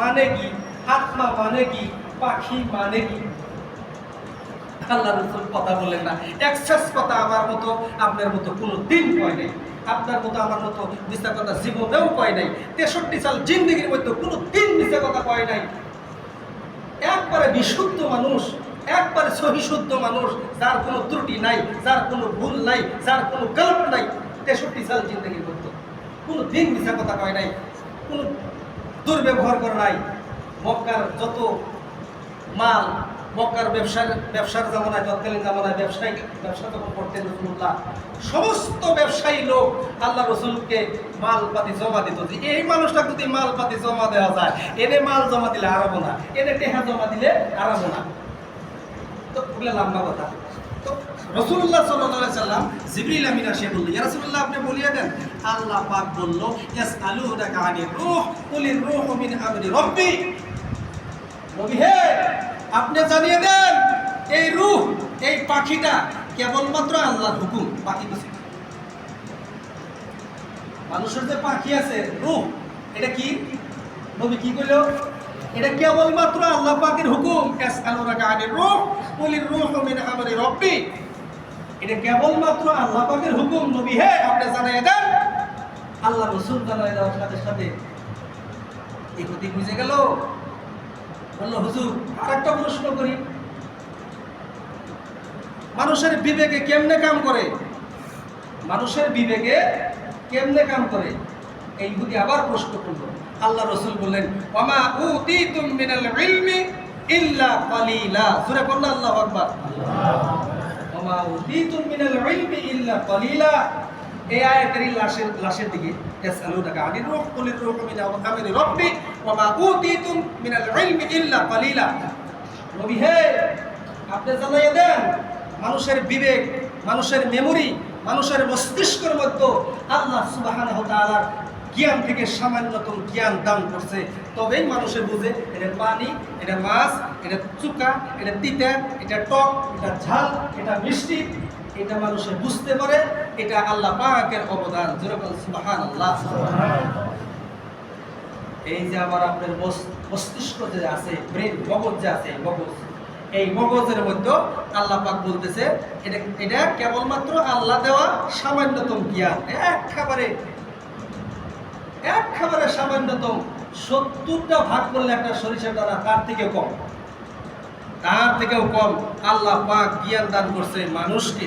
মানে কি, আত্মা মানে কি, পাখি মানে কি। আল্লাহ রাসূল কথা বলেন না, এক্সেস কথা আমার মতো আপনার মতো কোনো দিন কয় নাই, আপনার মতো আমার মতো মিথ্যা কথা জীবনেও কয় নাই। 63 সাল জিন্দেগির মধ্যে কোনো দিন মিথ্যা কথা কয় নাই। একবারে বিশুদ্ধ মানুষ, একবারে সহিশুদ্ধ মানুষ, যার কোনো ত্রুটি নাই, যার কোনো ভুল নাই, যার কোনো গল্প নাই। 63 সাল জিন্দেগির মধ্যে কোনো দিন মিথ্যা কথা কয় নাই, কোনো দুর্ব্যবহার করে নাই। মক্কার যত মাল, মক্কার ব্যবসার জামানায়, তৎকালীন জামানায় ব্যবসা যখন করতেন রাসূলুল্লাহ, সমস্ত ব্যবসায়ী লোক আল্লাহ রসুলকে মালপাতি জমা দিত যে এই মানুষটা যদি মালপাতি জমা দেওয়া যায়, এনে মাল জমা দিলে আরামো না, এনে টেহা জমা দিলে আরামো না। তো ওগুলো লম্বা কথা। তো রাসূলুল্লাহ সাল্লাল্লাহু আলাইহি সাল্লাম জিবরিল আমিন এসে বলল, ইয়া রাসূলুল্লাহ আপনি বলিয়ে দেন, আল্লাহ পাক বলল ইয়াসআলুনাকা আনির রূহ কুলির রূহু মিন আমরি রাব্বি। নবী হে, আপনি জানিয়ে দেন এই রূহ, এই পাখিটা কেবলমাত্র আল্লাহর হুকুম, বাকি কিছু। মানুষের যে পাখি আছে রূহ, এটা কি? নবী কি কইল? এটা কেবলমাত্র আল্লাহ পাকের হুকুম। ইয়াসআলুনাকা আনির রূহ কুলির রূহু মিন আমরি রাব্বি। এটা কেবলমাত্র আল্লাহ পাকের হুকুম। নবী হে, আপনি জানিয়ে দেন। আল্লাহ রাসূল জানিয়ে দেওয়ার সাথে সাথে এই কথা বুঝে গেল। বললো, হুজুর আরেকটা প্রশ্ন করি, মানুষের বিবেকে কেমনে কাম করে? মানুষের বিবেকে কেমনে কাম করে? এই ইহুদি আবার প্রশ্ন করলো। আল্লাহ রাসূল বললেন, ওয়ামা উতিতুম মিনাল ইলমি ইল্লা কালিলা। সূরা পড়না, আল্লাহু আকবার। ওয়ামা উতিতুম মিনাল ইলমি ইল্লা কালিলা। এই আয়াতের লাশের দিকে ইয়াসআলুনাকা আনির রূহ কুলির রূহু মিন আমরি রাব্বি ওয়ামা উতিতুম মিনাল ইলমি ইল্লা কালিলা। নবী হে, আপনি জানিয়ে দেন মানুষের বিবেক, মানুষের মেমোরি, মানুষের মস্তিষ্কের মধ্যে আল্লাহ সুবহানাহু ওয়া তাআলার জ্ঞান থেকে সামান্যতম জ্ঞান দান করছে। তবেই মানুষে বুঝে এটা পানি, এটা মাছ, এটা চুকা, এটা তিতা, এটা টক, এটা ঝাল, এটা মিষ্টি। এটা মানুষে বুঝতে পারে, এটা আল্লাহ পাকের অবদান। যেরকম সুবহানাল্লাহ। এই যে আমার আপনার মস্তিষ্ক যে আছে, ব্রেন, মগজ যে আছে, মগজ, এই মগজের মধ্যে আল্লাহ পাক বলতেছে এটা কেবলমাত্র আল্লাহ দেওয়া সামান্যতম জ্ঞান। একেবারে সামান্যতম 70টা ভাগ করলে একটা সরিষার দানা তার থেকেও কম, আল্লাহ পাক জ্ঞান দান করছে মানুষকে।